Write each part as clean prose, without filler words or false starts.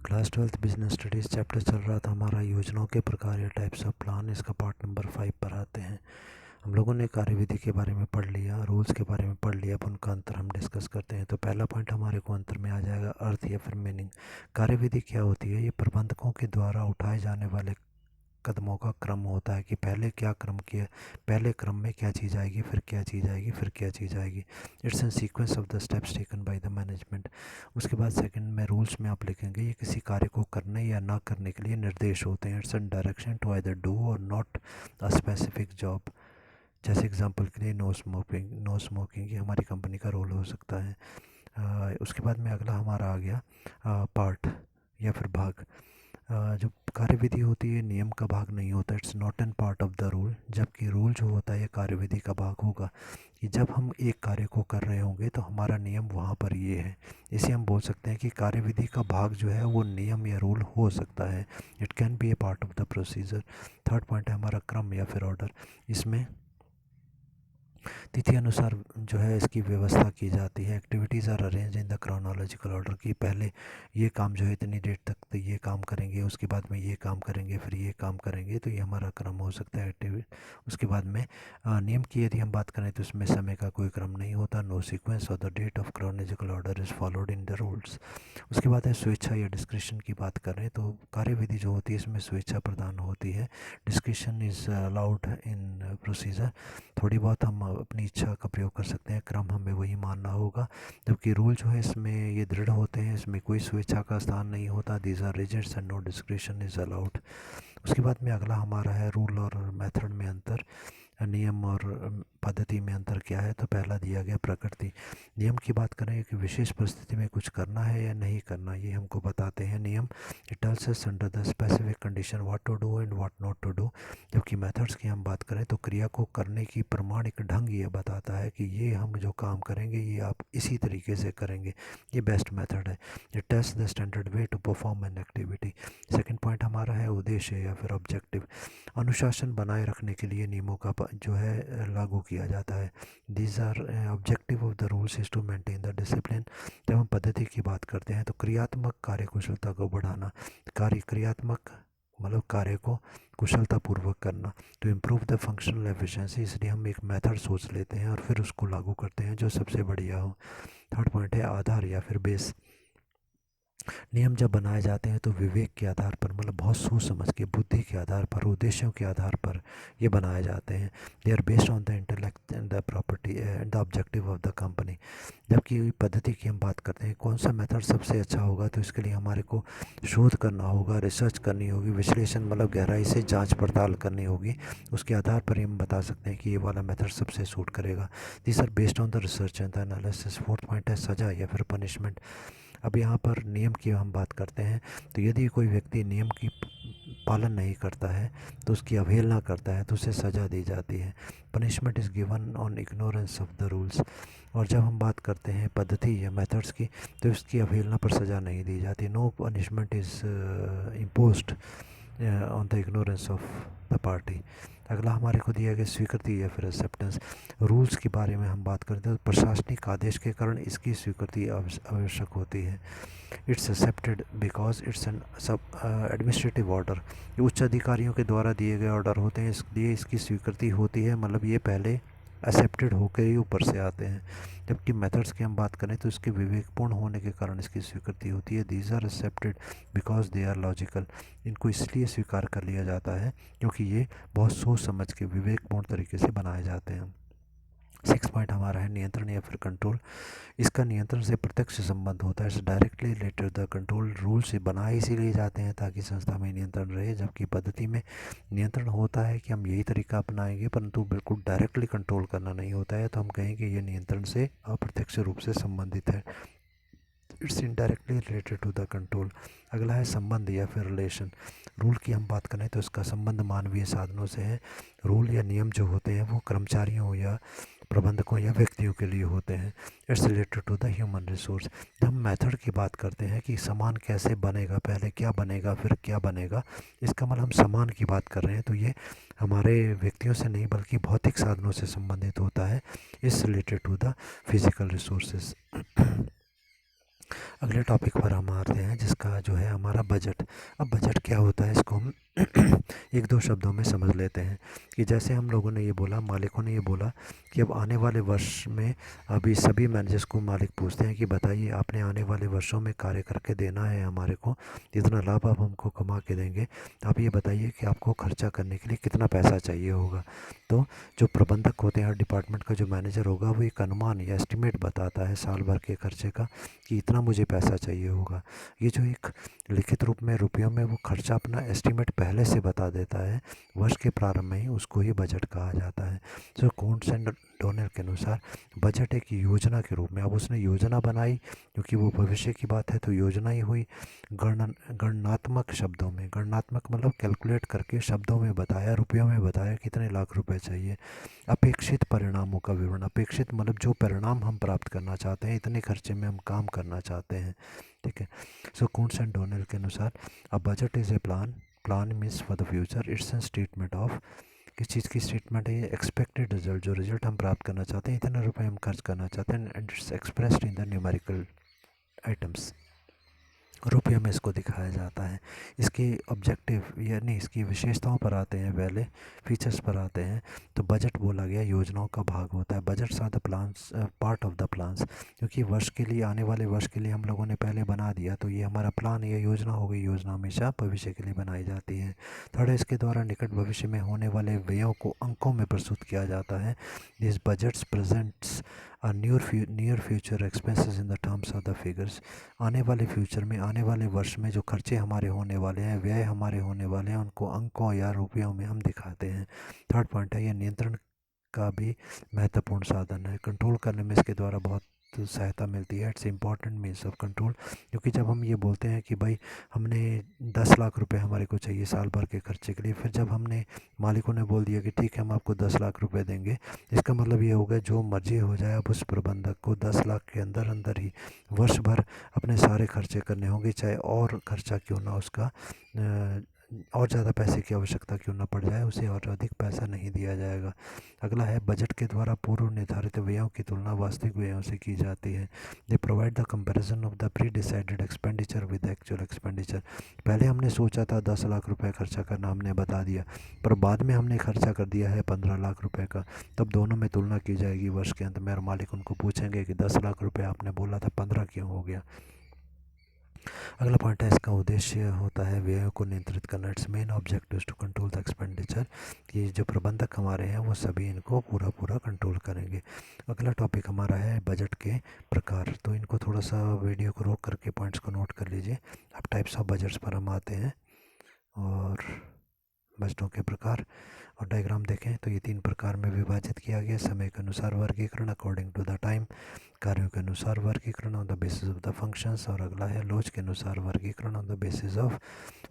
Class 12th business studies chapter चल रहा था हमारा योजनाओं के प्रकार या टाइप्स ऑफ प्लान। इसका पार्ट नंबर 5 पर आते हैं। हम लोगों ने कार्यविधि के बारे में पढ़ लिया, रूल्स के बारे में पढ़ लिया। अब उनका अंतर हम डिस्कस करते हैं। तो पहला पॉइंट हमारे को अंतर में आ जाएगा अर्थ या फिर मीनिंग। कार्यविधि क्या होती है? ये प्रबंधकों के द्वारा उठाए जाने वाले कदमों का क्रम होता है कि पहले क्या क्रम किया, पहले क्रम में क्या चीज़ आएगी, फिर क्या चीज़ आएगी, फिर क्या चीज़ आएगी। It's an sequence of the steps taken by the management. उसके बाद सेकंड में रूल्स में आप लिखेंगे ये किसी कार्य को करने या ना करने के लिए निर्देश होते हैं। It's an direction to either do or not a specific job. जैसे एग्जांपल के लिए नो स्मोकिंग ये हमारी कंपनी का रोल हो सकता है। उसके बाद में अगला हमारा आ गया पार्ट या फिर भाग। जो कार्यविधि होती है नियम का भाग नहीं होता, it's not an part of the rule. जबकि रूल जो होता है ये कार्यविधि का भाग होगा कि जब हम एक कार्य को कर रहे होंगे तो हमारा नियम वहाँ पर ये है। इसे हम बोल सकते हैं कि कार्यविधि का भाग जो है वो नियम या रूल हो सकता है। It can be A part of the procedure. Third point है हमारा क्रम या फिर ऑर्डर। इसमें तिथि अनुसार जो है इसकी व्यवस्था की जाती है। Activities are arrange in the chronological order की पहले ये काम जो है इतनी डेट तक तो ये काम करेंगे, उसके बाद में ये काम करेंगे, फिर ये काम करेंगे, तो ये हमारा क्रम हो सकता है एक्टिविटी। उसके बाद में नियम की यदि हम बात करें तो इसमें समय का कोई क्रम नहीं होता। No sequence or the date of chronological order is followed in the rules. उसके बाद है स्वेच्छा या डिस्क्रिशन की बात करें तो कार्यविधि जो होती है इसमें स्वेच्छा प्रदान होती है। Discretion is allowed in procedure. थोड़ी बहुत हम अपनी इच्छा का प्रयोग कर सकते हैं, क्रम हमें वही मानना होगा। जबकि रूल जो है इसमें ये दृढ़ होते हैं, इसमें कोई स्वेच्छा का स्थान नहीं होता। These are rigids and no discretion is allowed. उसके बाद में अगला हमारा है रूल और मेथड में अंतर। नियम और पद्धति में अंतर क्या है? तो पहला दिया गया प्रकृति। नियम की बात करें कि विशेष परिस्थिति में कुछ करना है या नहीं करना, ये हमको बताते हैं नियम। It tells us under the specific condition what to do and what not to do. जबकि मेथड्स की हम बात करें तो क्रिया को करने की प्रमाणिक ढंग ये बताता है कि ये हम जो काम करेंगे ये आप इसी तरीके से करेंगे, ये बेस्ट मेथड है। It test the standard way to perform an activity. Second point हमारा है उद्देश्य या फिर ऑब्जेक्टिव। अनुशासन बनाए रखने के लिए नियमों का जो है लागू किया जाता है। These are objective of the rules is to maintain the discipline. जब हम पद्धति की बात करते हैं तो क्रियात्मक कार्यकुशलता को बढ़ाना। क्रियात्मक मतलब कार्य को कुशलतापूर्वक करना। To improve the functional efficiency, इसलिए हम एक मेथड सोच लेते हैं और फिर उसको लागू करते हैं जो सबसे बढ़िया हो। थर्ड पॉइंट है आधार या फिर बेस। नियम जब बनाए जाते हैं तो विवेक के आधार पर, मतलब बहुत सोच समझ के, बुद्धि के आधार पर, उद्देश्यों के आधार पर ये बनाए जाते हैं। They are based on the intellect and the property and the objective of the company. जबकि पद्धति की हम बात करते हैं कौन सा मेथड सबसे अच्छा होगा, तो इसके लिए हमारे को शोध करना होगा, रिसर्च करनी होगी, विश्लेषण मतलब गहराई से जाँच पड़ताल करनी होगी। उसके आधार पर ही हम बता सकते हैं कि ये वाला मेथड सबसे सूट करेगा। This are based on the research and the analysis. Fourth point है सजा या फिर पनिशमेंट। अब यहाँ पर नियम की हम बात करते हैं तो यदि कोई व्यक्ति नियम की पालन नहीं करता है तो उसकी अवहेलना करता है तो उसे सज़ा दी जाती है। Punishment is given on ignorance of the rules. और जब हम बात करते हैं पद्धति या मेथड्स की तो इसकी अवहेलना पर सज़ा नहीं दी जाती। No punishment is imposed on the ignorance of the party. अगला हमारे को दिया गया स्वीकृति या फिर एक्सेप्टेंस। रूल्स के बारे में हम बात करते हैं तो प्रशासनिक आदेश के कारण इसकी स्वीकृति आवश्यक होती है। It's accepted because it's an सब एडमिनिस्ट्रेटिव ऑर्डर। उच्च अधिकारियों के द्वारा दिए गए ऑर्डर होते हैं, इसलिए इसकी स्वीकृति होती है, मतलब ये पहले एक्सेप्टेड होकर ही ऊपर से आते हैं। जबकि मेथड्स की हम बात करें तो इसके विवेकपूर्ण होने के कारण इसकी स्वीकृति होती है। These are accepted because they are logical. इनको इसलिए स्वीकार कर लिया जाता है क्योंकि ये बहुत सोच समझ के विवेकपूर्ण तरीके से बनाए जाते हैं। सिक्स पॉइंट हमारा है नियंत्रण या फिर कंट्रोल। इसका नियंत्रण से प्रत्यक्ष संबंध होता है। It's directly related the control. Rule से बनाए इसीलिए जाते हैं ताकि संस्था में नियंत्रण रहे। जबकि पद्धति में नियंत्रण होता है कि हम यही तरीका अपनाएंगे, परंतु बिल्कुल डायरेक्टली कंट्रोल करना नहीं होता है, तो हम कहेंगे ये नियंत्रण से अप्रत्यक्ष रूप से संबंधित है। It's indirectly related to the control. अगला है संबंध या फिर रिलेशन। रूल की हम बात करें तो इसका संबंध मानवीय साधनों से है। रूल या नियम जो होते हैं वो कर्मचारियों या प्रबंधकों या व्यक्तियों के लिए होते हैं। It's related to the human resource. जब हम मेथड की बात करते हैं कि सामान कैसे बनेगा, पहले क्या बनेगा फिर क्या बनेगा, इसका मतलब हम सामान की बात कर रहे हैं, तो ये हमारे व्यक्तियों से नहीं बल्कि भौतिक साधनों से संबंधित होता है। It's related to the physical resources. अगले टॉपिक पर हम आते हैं जिसका जो है हमारा बजट। अब बजट क्या होता है इसको हम एक दो शब्दों में समझ लेते हैं कि जैसे हम लोगों ने ये बोला, मालिकों ने ये बोला कि अब आने वाले वर्ष में, अभी सभी मैनेजर्स को मालिक पूछते हैं कि बताइए आपने आने वाले वर्षों में कार्य करके देना है हमारे को, इतना लाभ आप हमको कमा के देंगे, आप ये बताइए कि आपको खर्चा करने के लिए कितना पैसा चाहिए होगा। तो जो प्रबंधक होते हैं, हर डिपार्टमेंट का जो मैनेजर होगा, वो एक अनुमान या एस्टिमेट बताता है साल भर के खर्चे का कि इतना मुझे पैसा चाहिए होगा। ये जो एक लिखित रूप में रुपयों में वो खर्चा अपना एस्टिमेट पहले से बता देता है वर्ष के प्रारंभ में ही, उसको ही बजट कहा जाता है। तो कूंट्स एंड डोनेल के अनुसार बजट एक योजना के रूप में, अब उसने योजना बनाई क्योंकि वो भविष्य की बात है तो योजना ही हुई। गणनात्मक शब्दों में, गणनात्मक मतलब कैलकुलेट करके शब्दों में बताया, रुपयों में बताया कितने लाख रुपए चाहिए। अपेक्षित परिणामों का विवरण, अपेक्षित मतलब जो परिणाम हम प्राप्त करना चाहते हैं, इतने खर्चे में हम काम करना चाहते हैं, ठीक है। सो कूंट्स एंड डोनेल के अनुसार a budget is a plan, plan means for the future, it's an statement of, किस चीज़ की स्टेटमेंट है ये, एक्सपेक्टेड रिजल्ट, जो रिजल्ट हम प्राप्त करना चाहते हैं, इतने रुपए हम खर्च करना चाहते हैं, and it's expressed in the numerical items, रुपये में इसको दिखाया जाता है। इसके ऑब्जेक्टिव यानी इसकी विशेषताओं पर आते हैं, पहले फीचर्स पर आते हैं। तो बजट बोला गया योजनाओं का भाग होता है। Budgets are the plans, part of the plans, क्योंकि वर्ष के लिए, आने वाले वर्ष के लिए हम लोगों ने पहले बना दिया तो ये हमारा प्लान या योजना हो गई। योजना हमेशा भविष्य के लिए बनाई जाती है। थर्ड, इसके द्वारा निकट भविष्य में होने वाले व्ययों को अंकों में प्रस्तुत किया जाता है। This budgets presents near future expenses in the terms of the figures, आने वाले फ्यूचर में, आने वाले वर्ष में जो खर्चे हमारे होने वाले हैं, व्यय हमारे होने वाले हैं, उनको अंकों या रुपयों में हम दिखाते हैं। थर्ड पॉइंट है, ये नियंत्रण का भी महत्वपूर्ण साधन है। कंट्रोल करने में इसके द्वारा बहुत सहायता मिलती है। It's important means of control, क्योंकि जब हम ये बोलते हैं कि भाई हमने 10 लाख रुपए हमारे को चाहिए साल भर के खर्चे के लिए, फिर जब हमने मालिकों ने बोल दिया कि ठीक है हम आपको 10 लाख रुपए देंगे, इसका मतलब ये होगा जो मर्जी हो जाए, अब उस प्रबंधक को 10 लाख के अंदर अंदर ही वर्ष भर अपने सारे खर्चे करने होंगे, चाहे और खर्चा क्यों ना उसका और ज़्यादा पैसे की आवश्यकता क्यों ना पड़ जाए, उसे और अधिक पैसा नहीं दिया जाएगा। अगला है, बजट के द्वारा पूर्व निर्धारित व्ययों की तुलना वास्तविक व्ययों से की जाती है। They provide the comparison of the pre decided expenditure with actual expenditure. पहले हमने सोचा था 10 लाख रुपए खर्चा करना, हमने बता दिया, पर बाद में हमने खर्चा कर दिया है 15 लाख रुपए का। तब दोनों में तुलना की जाएगी वर्ष के अंत में, और मालिक उनको पूछेंगे कि 10 लाख रुपए आपने बोला था 15 क्यों हो गया। अगला पॉइंट है, इसका उद्देश्य होता है व्ययों को नियंत्रित करना। It's main objective to control the expenditure. ये जो प्रबंधक हमारे हैं वो सभी इनको पूरा पूरा कंट्रोल करेंगे। अगला टॉपिक हमारा है बजट के प्रकार। तो इनको थोड़ा सा वीडियो को रोक करके पॉइंट्स को नोट कर लीजिए। अब टाइप्स ऑफ बजट्स पर हम आते हैं, और बजटों के प्रकार और डायग्राम देखें तो ये 3 प्रकार में विभाजित किया गया। समय के अनुसार वर्गीकरण, अकॉर्डिंग टू द टाइम, कार्यों के अनुसार वर्गीकरण on the basis of the functions, और अगला है लोच के अनुसार वर्गीकरण on the basis of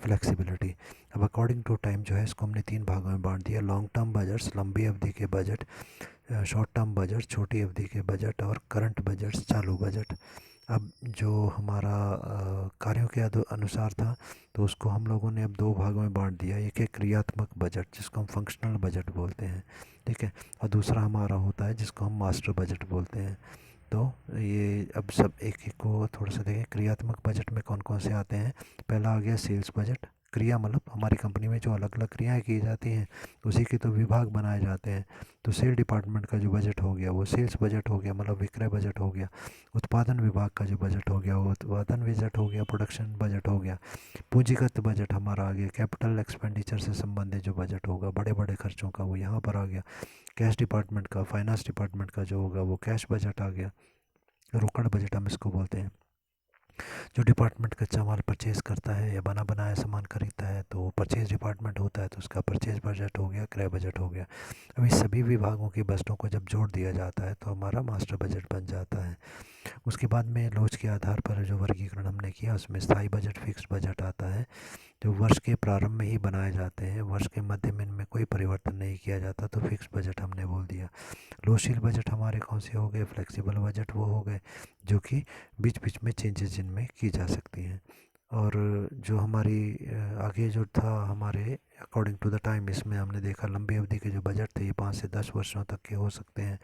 flexibility. अब अकॉर्डिंग टू टाइम जो है इसको हमने 3 भागों में बांट दिया। लॉन्ग टर्म बजट्स, लंबी अवधि के बजट, शॉर्ट टर्म बजट, छोटी अवधि के बजट, और करंट बजट्स, चालू बजट। अब जो हमारा कार्यों के अनुसार था तो उसको हम लोगों ने अब 2 भागों में बांट दिया। एक है क्रियात्मक बजट जिसको हम फंक्शनल बजट बोलते हैं, ठीक है, और दूसरा हमारा होता है जिसको हम मास्टर बजट बोलते हैं। तो ये अब सब एक एक को थोड़ा सा देखें। क्रियात्मक बजट में कौन कौन से आते हैं। पहला आ गया सेल्स बजट। क्रिया मतलब हमारी कंपनी में जो अलग अलग क्रियाएं की जाती हैं उसी के तो विभाग बनाए जाते हैं। तो सेल डिपार्टमेंट का जो बजट हो गया वो सेल्स बजट हो गया, मतलब विक्रय बजट हो गया। उत्पादन विभाग का जो बजट हो गया वो उत्पादन बजट हो गया, प्रोडक्शन बजट हो गया। पूंजीगत बजट हमारा आ गया, कैपिटल एक्सपेंडिचर से संबंधित जो बजट होगा बड़े बड़े खर्चों का, वो यहाँ पर आ गया। कैश डिपार्टमेंट का, फाइनेंस डिपार्टमेंट का जो होगा वो कैश बजट आ गया। रोकड़ बजट हम इसको बोलते हैं। जो डिपार्टमेंट कच्चा माल परचेज़ करता है या बना बनाया सामान खरीदता है तो परचेज़ डिपार्टमेंट होता है, तो उसका परचेज़ बजट हो गया, क्रय बजट हो गया। अब इस सभी विभागों के बजटों को जब जोड़ दिया जाता है तो हमारा मास्टर बजट बन जाता है। उसके बाद में लोच के आधार पर जो वर्गीकरण हमने किया उसमें स्थायी बजट, फिक्स्ड बजट आता है, जो वर्ष के प्रारंभ में ही बनाए जाते हैं, वर्ष के मध्य में इनमें कोई परिवर्तन नहीं किया जाता, तो फिक्स बजट हमने बोल दिया। लोचशील बजट हमारे कौन से हो गए। फ्लेक्सिबल बजट वो हो गए जो कि बीच बीच में चेंजेस जिनमें की जा सकती हैं। और जो हमारी आगे जो था हमारे अकॉर्डिंग टू द टाइम, इसमें हमने देखा लंबी अवधि के जो बजट थे ये 5 से 10 वर्षों तक के हो सकते हैं।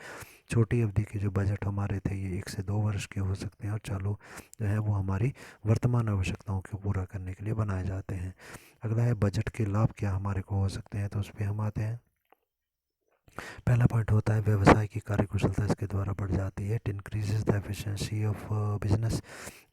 छोटी अवधि के जो बजट हमारे थे ये 1 से 2 वर्ष के हो सकते हैं। और चालू जो है वो हमारी वर्तमान आवश्यकताओं को पूरा करने के लिए बनाए जाते हैं। अगला है बजट के लाभ क्या हमारे को हो सकते हैं, तो उस पर हम आते हैं। पहला पॉइंट होता है व्यवसाय की कार्यकुशलता इसके द्वारा बढ़ जाती है। It increases the efficiency of business.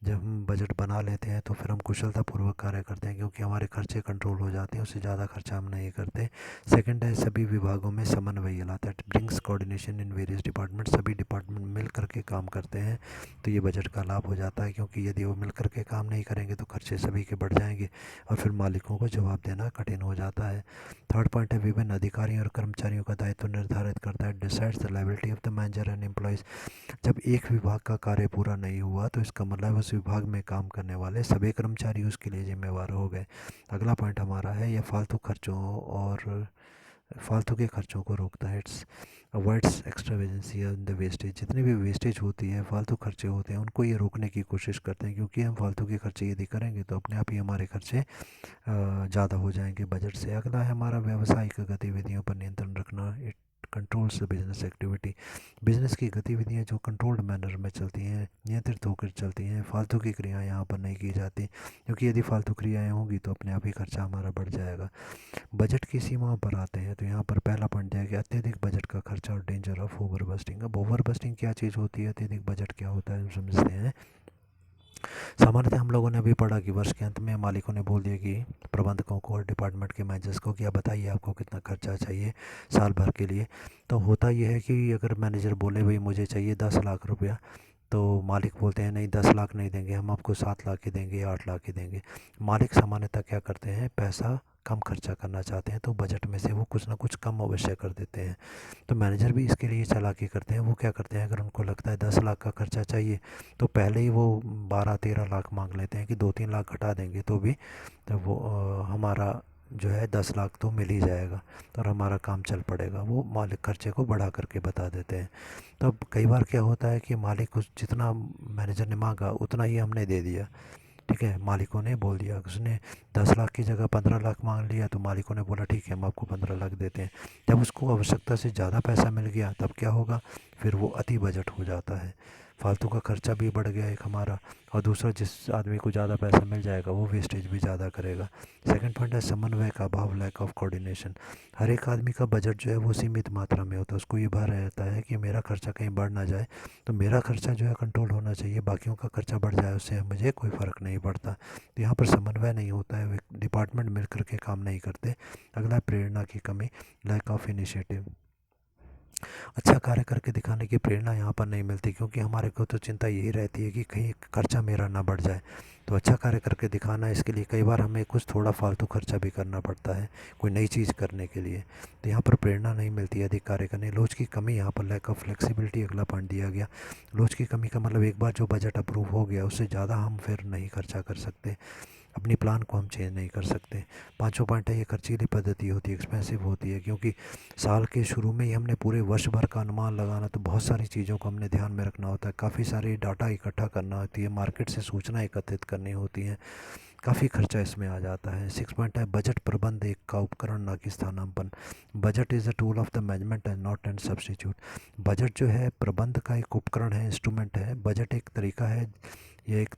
जब हम बजट बना लेते हैं तो फिर हम कुशलतापूर्वक कार्य करते हैं, क्योंकि हमारे खर्चे कंट्रोल हो जाते हैं, उससे ज़्यादा खर्चा हम नहीं करते। सेकंड है सभी विभागों में समन्वय लाता है। It brings coordination in various department. सभी डिपार्टमेंट मिल करके काम करते हैं तो ये बजट का लाभ हो जाता है, क्योंकि यदि वो मिल करके काम नहीं करेंगे तो खर्चे सभी के बढ़ जाएंगे और फिर मालिकों को जवाब देना कठिन हो जाता है। थर्ड पॉइंट है विभिन्न अधिकारियों और कर्मचारियों का दायित्व निर्धारित करता है। Decides the liability of the manager and employees. जब एक विभाग का कार्य पूरा नहीं हुआ तो इसका मतलब उस विभाग में काम करने वाले सभी कर्मचारी उसके लिए जिम्मेवार हो गए। अगला पॉइंट हमारा है यह फालतू खर्चों और फालतू के खर्चों को रोकता है। It's avoids extravagance and the wastage. जितनी भी वेस्टेज होती है, फालतू खर्चे होते हैं, उनको ये रोकने की कोशिश करते हैं, क्योंकि हम फालतू के खर्चे यदि करेंगे तो अपने आप ही हमारे खर्चे ज़्यादा हो जाएंगे बजट से। अगला है हमारा व्यावसायिक गतिविधियों पर नियंत्रण रखना। It controls the business activity. Business की गतिविधियाँ जो कंट्रोल्ड मैनर में चलती हैं, नियंत्रित होकर चलती हैं, फालतू की क्रियाएं यहाँ पर नहीं की जाती, क्योंकि यदि फालतू क्रियाएं होंगी तो अपने आप ही खर्चा हमारा बढ़ जाएगा। बजट की सीमाओं पर आते हैं तो यहाँ पर पहला पॉइंट दिया कि अत्यधिक बजट का खर्चा और डेंजर ऑफ ओवर बस्टिंग। अब ओवर बस्टिंग क्या चीज़ होती है, अत्यधिक बजट क्या होता है, हम समझते हैं। सामान्यतः हम लोगों ने अभी पढ़ा कि वर्ष के अंत में मालिकों ने बोल दिया कि प्रबंधकों को और डिपार्टमेंट के मैनेजर्स को कि आप बताइए आपको कितना खर्चा चाहिए साल भर के लिए। तो होता यह है कि अगर मैनेजर बोले भाई मुझे चाहिए 10 लाख रुपया, तो मालिक बोलते हैं नहीं 10 लाख नहीं देंगे, हम आपको 7 लाख ही देंगे या 8 लाख ही देंगे। मालिक सामान्यतः क्या करते हैं, पैसा कम खर्चा करना चाहते हैं तो बजट में से वो कुछ ना कुछ कम अवश्य कर देते हैं। तो मैनेजर भी इसके लिए चालाकी करते हैं। वो क्या करते हैं, अगर उनको लगता है 10 लाख का खर्चा चाहिए तो पहले ही वो 12-13 लाख मांग लेते हैं कि 2-3 लाख घटा देंगे तो भी तो वो हमारा जो है 10 लाख तो मिल ही जाएगा और हमारा काम चल पड़ेगा। वो मालिक खर्चे को बढ़ा करके बता देते हैं। तो अब कई बार क्या होता है कि मालिक उस जितना मैनेजर ने मांगा उतना ही हमने दे दिया। ठीक है, मालिकों ने बोल दिया, उसने 10 लाख की जगह 15 लाख मांग लिया तो मालिकों ने बोला ठीक है हम आपको 15 लाख देते हैं। जब उसको आवश्यकता से ज़्यादा पैसा मिल गया तब क्या होगा, फिर वो अति बजट हो जाता है। फालतू का खर्चा भी बढ़ गया एक हमारा, और दूसरा जिस आदमी को ज़्यादा पैसा मिल जाएगा वो वेस्टेज भी ज़्यादा करेगा। सेकंड पॉइंट है समन्वय का अभाव, लैक ऑफ कोऑर्डिनेशन। हर एक आदमी का बजट जो है वो सीमित मात्रा में होता है। उसको ये भर रहता है कि मेरा खर्चा कहीं बढ़ ना जाए, तो मेरा खर्चा जो है कंट्रोल होना चाहिए, बाकियों का खर्चा बढ़ जाए उससे मुझे कोई फ़र्क नहीं पड़ता। तो यहाँ पर समन्वय नहीं होता है, डिपार्टमेंट मिल करके काम नहीं करते। अगला है प्रेरणा की कमी, लैक ऑफ इनिशिएटिव। अच्छा कार्य करके दिखाने की प्रेरणा यहाँ पर नहीं मिलती, क्योंकि हमारे को तो चिंता यही रहती है कि कहीं खर्चा मेरा ना बढ़ जाए। तो अच्छा कार्य करके दिखाना, इसके लिए कई बार हमें कुछ थोड़ा फालतू खर्चा भी करना पड़ता है कोई नई चीज़ करने के लिए। तो यहाँ पर प्रेरणा नहीं मिलती है अधिक कार्य करने। लोच की कमी, यहाँ पर लैक ऑफ फ्लेक्सिबिलिटी अगला पॉइंट दिया गया। लोच की कमी का मतलब एक बार जो बजट अप्रूव हो गया उससे ज़्यादा हम फिर नहीं खर्चा कर सकते, अपनी प्लान को हम चेंज नहीं कर सकते। पांचवा पॉइंट है ये खर्चीली पद्धति होती है, एक्सपेंसिव होती है, क्योंकि साल के शुरू में ही हमने पूरे वर्ष भर का अनुमान लगाना, तो बहुत सारी चीज़ों को हमने ध्यान में रखना होता है, काफ़ी सारी डाटा इकट्ठा करना होती है, मार्केट से सूचना एकत्रित करनी होती है, काफ़ी खर्चा इसमें आ जाता है। सिक्स पॉइंट है बजट प्रबंध एक का उपकरण ना कि स्थानांतरण। Budget is a tool of the management and not and substitute. Budget जो है प्रबंध का एक उपकरण है, इंस्ट्रूमेंट है। बजट एक तरीका है, ये एक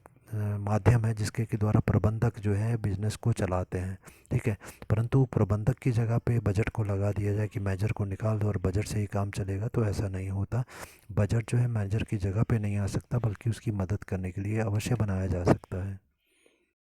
माध्यम है जिसके के द्वारा प्रबंधक जो है बिजनेस को चलाते हैं। ठीक है, परंतु प्रबंधक की जगह पे बजट को लगा दिया जाए कि मैनेजर को निकाल दो और बजट से ही काम चलेगा, तो ऐसा नहीं होता। बजट जो है मैनेजर की जगह पे नहीं आ सकता, बल्कि उसकी मदद करने के लिए अवश्य बनाया जा सकता है।